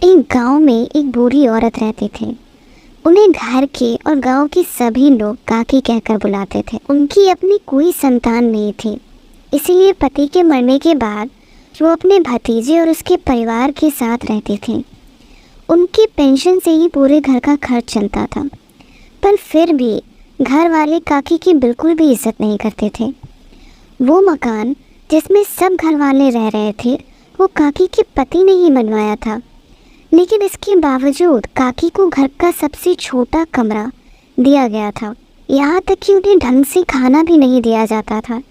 एक गांव में एक बूढ़ी औरत रहती थी। उन्हें घर के और गांव के सभी लोग काकी कहकर बुलाते थे। उनकी अपनी कोई संतान नहीं थी, इसीलिए पति के मरने के बाद वो अपने भतीजे और उसके परिवार के साथ रहती थी। उनकी पेंशन से ही पूरे घर का खर्च चलता था, पर फिर भी घर वाले काकी की बिल्कुल भी इज्जत नहीं करते थे। वो मकान जिसमें सब घर वाले रह रहे थे वो काकी के पति ने ही बनवाया था, लेकिन इसके बावजूद काकी को घर का सबसे छोटा कमरा दिया गया था। यहाँ तक कि उन्हें ढंग से खाना भी नहीं दिया जाता था।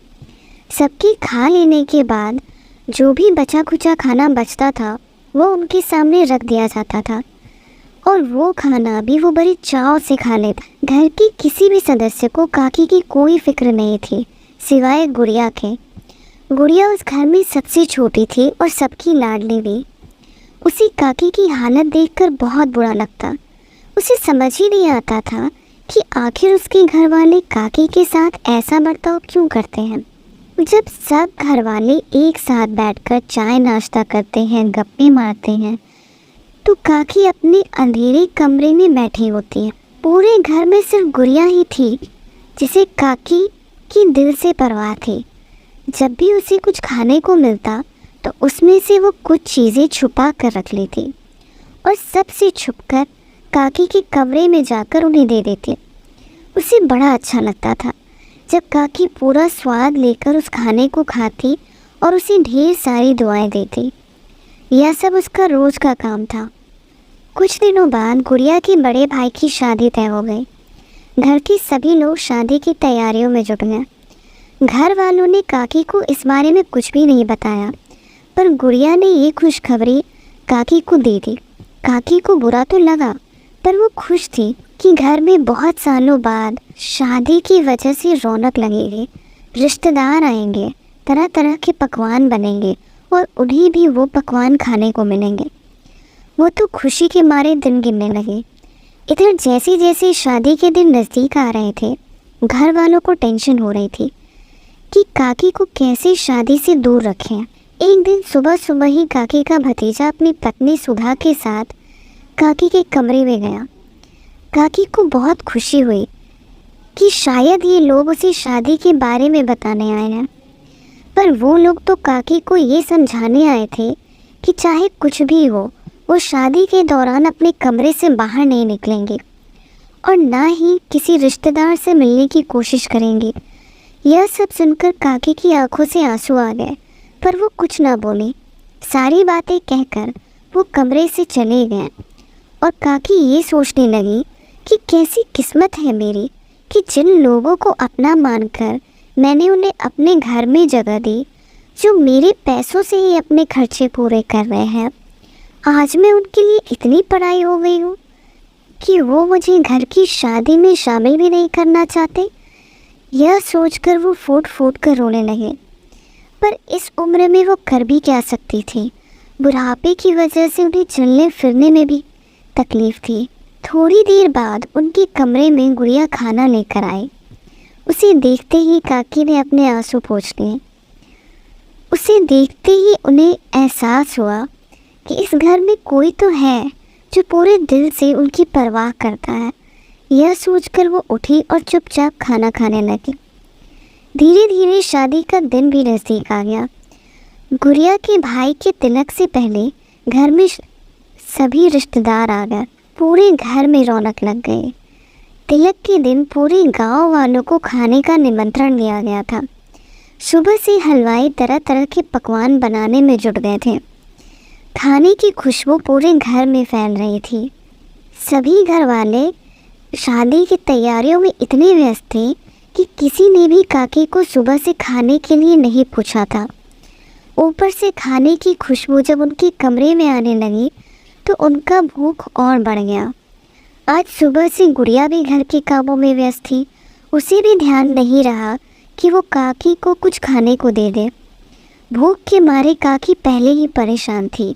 सबके खा लेने के बाद जो भी बचा खुचा खाना बचता था वो उनके सामने रख दिया जाता था, और वो खाना भी वो बड़ी चाव से खा लेते। घर के किसी भी सदस्य को काकी की कोई फिक्र नहीं थी सिवाय गुड़िया के। गुड़िया उस घर में सबसे छोटी थी और सबकी लाडली भी। उसे काकी की हालत देखकर बहुत बुरा लगता। उसे समझ ही नहीं आता था कि आखिर उसके घर वाले काकी के साथ ऐसा बर्ताव क्यों करते हैं। जब सब घर वाले एक साथ बैठकर चाय नाश्ता करते हैं, गप्पे मारते हैं, तो काकी अपने अंधेरे कमरे में बैठी होती है। पूरे घर में सिर्फ गुड़िया ही थी जिसे काकी की दिल से परवाह थी। जब भी उसे कुछ खाने को मिलता तो उसमें से वो कुछ चीज़ें छुपा कर रख लेती और सबसे छुपकर काकी के कमरे में जाकर उन्हें दे देती। उसे बड़ा अच्छा लगता था जब काकी पूरा स्वाद लेकर उस खाने को खाती और उसे ढेर सारी दुआएं देती। यह सब उसका रोज़ का काम था। कुछ दिनों बाद गुड़िया के बड़े भाई की शादी तय हो गई। घर के सभी लोग शादी की तैयारियों में जुट गए। घर वालों ने काकी को इस बारे में कुछ भी नहीं बताया, पर गुड़िया ने ये खुशखबरी काकी को दे दी। काकी को बुरा तो लगा, पर वो खुश थी कि घर में बहुत सालों बाद शादी की वजह से रौनक लगेगी, रिश्तेदार आएंगे, तरह तरह के पकवान बनेंगे और उन्हें भी वो पकवान खाने को मिलेंगे। वो तो खुशी के मारे दिन गिनने लगे। इधर जैसे जैसे शादी के दिन नज़दीक आ रहे थे, घर वालों को टेंशन हो रही थी कि काकी को कैसे शादी से दूर रखें। एक दिन सुबह सुबह ही काकी का भतीजा अपनी पत्नी सुधा के साथ काकी के कमरे में गया। काकी को बहुत खुशी हुई कि शायद ये लोग उसे शादी के बारे में बताने आए हैं, पर वो लोग तो काकी को ये समझाने आए थे कि चाहे कुछ भी हो वो शादी के दौरान अपने कमरे से बाहर नहीं निकलेंगे और ना ही किसी रिश्तेदार से मिलने की कोशिश करेंगे। यह सब सुनकर काकी की आंखों से आंसू आ गए, पर वो कुछ ना बोली। सारी बातें कहकर वो कमरे से चले गए और काकी ये सोचने लगी कि कैसी किस्मत है मेरी कि जिन लोगों को अपना मानकर मैंने उन्हें अपने घर में जगह दी, जो मेरे पैसों से ही अपने खर्चे पूरे कर रहे हैं, आज मैं उनके लिए इतनी पढ़ाई हो गई हूँ कि वो मुझे घर की शादी में शामिल भी नहीं करना चाहते। यह सोचकर वो फूट फूट कर रोने लगे, पर इस उम्र में वो कर भी क्या सकती थी। बुढ़ापे की वजह से उन्हें चलने फिरने में भी तकलीफ़ थी। थोड़ी देर बाद उनके कमरे में गुड़िया खाना लेकर आई। उसे देखते ही काकी ने अपने आंसू पोंछ लिए। उसे देखते ही उन्हें एहसास हुआ कि इस घर में कोई तो है जो पूरे दिल से उनकी परवाह करता है। यह सोचकर वो उठी और चुपचाप खाना खाने लगी। धीरे धीरे शादी का दिन भी नज़दीक आ गया। गुड़िया के भाई के तिलक से पहले घर में सभी रिश्तेदार आ गए। पूरे घर में रौनक लग गई। तिलक के दिन पूरे गांव वालों को खाने का निमंत्रण दिया गया था। सुबह से हलवाई तरह तरह के पकवान बनाने में जुट गए थे। खाने की खुशबू पूरे घर में फैल रही थी। सभी घर वाले शादी की तैयारियों में इतने व्यस्त थे कि किसी ने भी काकी को सुबह से खाने के लिए नहीं पूछा था। ऊपर से खाने की खुशबू जब उनके कमरे में आने लगी तो उनका भूख और बढ़ गया। आज सुबह से गुड़िया भी घर के कामों में व्यस्त थी। उसे भी ध्यान नहीं रहा कि वो काकी को कुछ खाने को दे दे। भूख के मारे काकी पहले ही परेशान थी,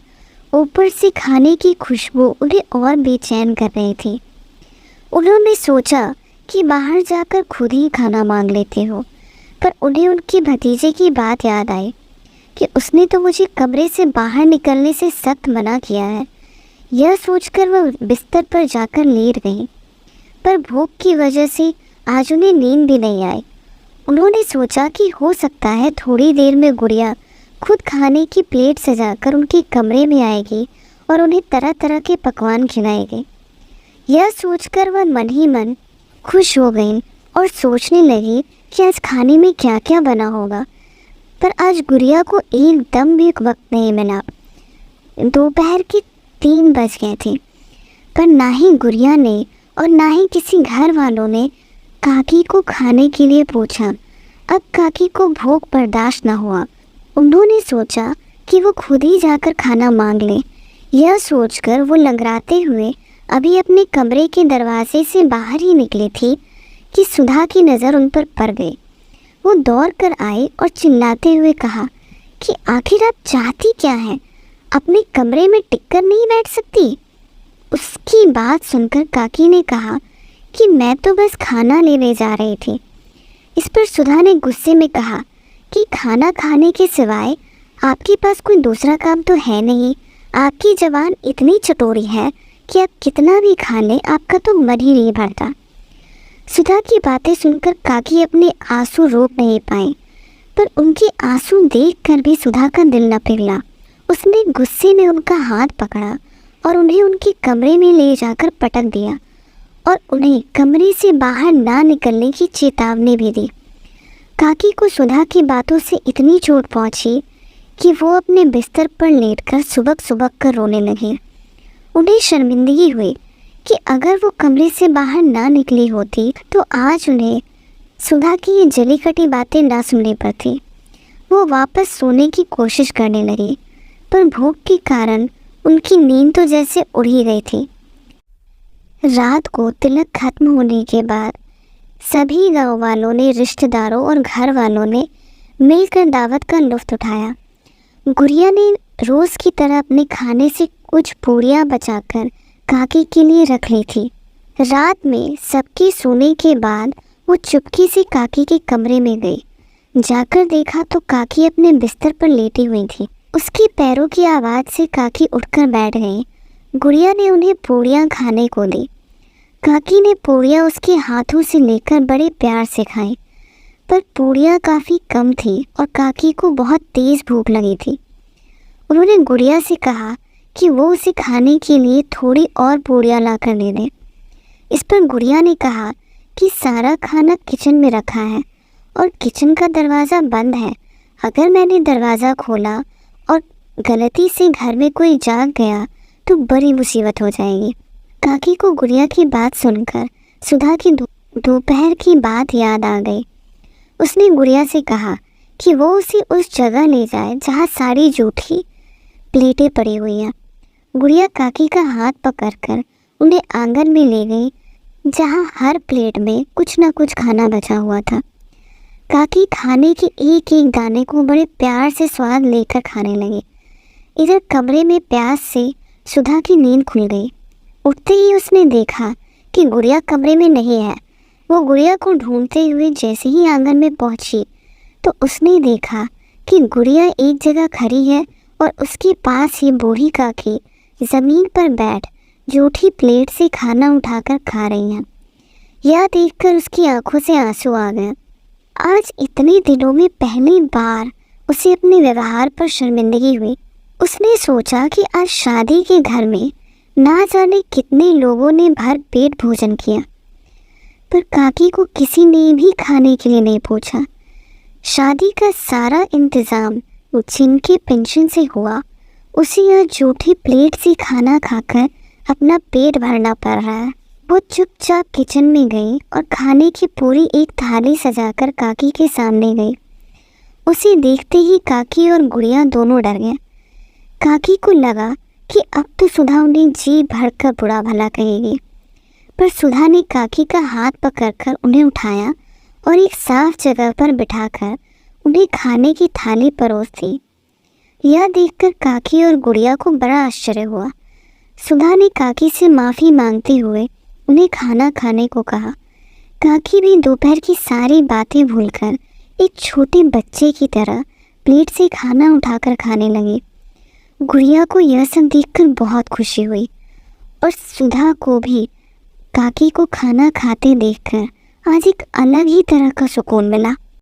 ऊपर से खाने की खुशबू उन्हें और बेचैन कर रही थी। उन्होंने सोचा कि बाहर जाकर खुद ही खाना मांग लेते हो, पर उन्हें उनके भतीजे की बात याद आई कि उसने तो मुझे कमरे से बाहर निकलने से सख्त मना किया है। यह सोचकर वह बिस्तर पर जाकर लेट गई, पर भूख की वजह से आज उन्हें नींद भी नहीं आई। उन्होंने सोचा कि हो सकता है थोड़ी देर में गुड़िया खुद खाने की प्लेट सजाकर उनके कमरे में आएगी और उन्हें तरह तरह के पकवान खिलाएगी। यह सोचकर वह मन ही मन खुश हो गई और सोचने लगी कि आज खाने में क्या क्या बना होगा। पर आज गुड़िया को एकदम भी वक्त नहीं मिला। दोपहर के 3 बज गए थे, पर ना ही गुड़िया ने और ना ही किसी घर वालों ने काकी को खाने के लिए पूछा। अब काकी को भूख बर्दाश्त न हुआ। उन्होंने सोचा कि वो खुद ही जाकर खाना मांग ले। यह सोचकर वो लंगड़ाते हुए अभी अपने कमरे के दरवाजे से बाहर ही निकली थी कि सुधा की नज़र उन पर पड़ गई। वो दौड़ कर आई और चिल्लाते हुए कहा कि आखिर आप चाहती क्या हैं? अपने कमरे में टिककर नहीं बैठ सकती? उसकी बात सुनकर काकी ने कहा कि मैं तो बस खाना लेने जा रही थी। इस पर सुधा ने गुस्से में कहा कि खाना खाने के सिवाय आपके पास कोई दूसरा काम तो है नहीं। आपकी ज़बान इतनी चटोरी है कि आप कितना भी खा लें आपका तो मन ही नहीं भरता। सुधा की बातें सुनकर काकी अपने आंसू रोक नहीं पाए, पर उनके आंसू देखकर भी सुधा का दिल न पिघला। उसने गुस्से में उनका हाथ पकड़ा और उन्हें उनके कमरे में ले जाकर पटक दिया और उन्हें कमरे से बाहर ना निकलने की चेतावनी भी दी। काकी को सुधा की बातों से इतनी चोट पहुंची कि वो अपने बिस्तर पर लेटकर सुबक सुबक कर रोने लगी। उन्हें शर्मिंदगी हुई कि अगर वो कमरे से बाहर ना निकली होती तो आज उन्हें सुधा की ये जली कटी बातें ना सुननी पड़ती। वो वापस सोने की कोशिश करने लगी, पर भूख के कारण उनकी नींद तो जैसे उड़ ही गई थी। रात को तिलक खत्म होने के बाद सभी गांव वालों ने, रिश्तेदारों और घर वालों ने मिलकर दावत का लुत्फ़ उठाया। गुड़िया ने रोज़ की तरह अपने खाने से कुछ पूड़ियाँ बचाकर काकी के लिए रख ली थी। रात में सबके सोने के बाद वो चुपके से काकी के कमरे में गई। जाकर देखा तो काकी अपने बिस्तर पर लेटी हुई थी। उसके पैरों की आवाज़ से काकी उठकर बैठ गई। गुड़िया ने उन्हें पूड़ियाँ खाने को दी। काकी ने पूड़ियाँ उसके हाथों से लेकर बड़े प्यार से खाई, पर पूड़ियाँ काफ़ी कम थी और काकी को बहुत तेज़ भूख लगी थी। उन्होंने गुड़िया से कहा कि वो उसे खाने के लिए थोड़ी और पूड़ियाँ ला कर दे दें। इस पर गुड़िया ने कहा कि सारा खाना किचन में रखा है और किचन का दरवाज़ा बंद है। अगर मैंने दरवाज़ा खोला और गलती से घर में कोई जाग गया तो बड़ी मुसीबत हो जाएगी। काकी को गुड़िया की बात सुनकर सुधा की दोपहर की बात याद आ गई। उसने गुड़िया से कहा कि वो उसे उस जगह ले जाए जहाँ सारी जूठी प्लेटें पड़ी हुई हैं। गुड़िया काकी का हाथ पकड़कर उन्हें आंगन में ले गई, जहाँ हर प्लेट में कुछ ना कुछ खाना बचा हुआ था। काकी खाने के एक एक दाने को बड़े प्यार से स्वाद लेकर खाने लगी। इधर कमरे में प्यास से सुधा की नींद खुल गई। उठते ही उसने देखा कि गुड़िया कमरे में नहीं है। वो गुड़िया को ढूंढते हुए जैसे ही आंगन में पहुंची तो उसने देखा कि गुड़िया एक जगह खड़ी है और उसके पास ही बूढ़ी काकी ज़मीन पर बैठ जूठी प्लेट से खाना उठाकर खा रही हैं। यह देखकर उसकी आंखों से आंसू आ गए। आज इतने दिनों में पहली बार उसे अपने व्यवहार पर शर्मिंदगी हुई। उसने सोचा कि आज शादी के घर में ना जाने कितने लोगों ने भर पेट भोजन किया, पर काकी को किसी ने भी खाने के लिए नहीं पूछा। शादी का सारा इंतज़ाम जिनके पेंशन से हुआ, उसे यह जूठी प्लेट से खाना खाकर अपना पेट भरना पड़ रहा है। वो चुपचाप किचन में गई और खाने की पूरी एक थाली सजाकर काकी के सामने गई। उसे देखते ही काकी और गुड़िया दोनों डर गए। काकी को लगा कि अब तो सुधा उन्हें जी भरकर बुरा भला कहेगी, पर सुधा ने काकी का हाथ पकड़कर उन्हें उठाया और एक साफ जगह पर बिठाकर उन्हें खाने की थाली परोस दी। यह देखकर काकी और गुड़िया को बड़ा आश्चर्य हुआ। सुधा ने काकी से माफ़ी मांगते हुए उन्हें खाना खाने को कहा। काकी भी दोपहर की सारी बातें भूलकर एक छोटे बच्चे की तरह प्लेट से खाना उठाकर खाने लगी। गुड़िया को यह सब देखकर बहुत खुशी हुई। और सुधा को भी काकी को खाना खाते देखकर आज एक अलग ही तरह का सुकून मिला।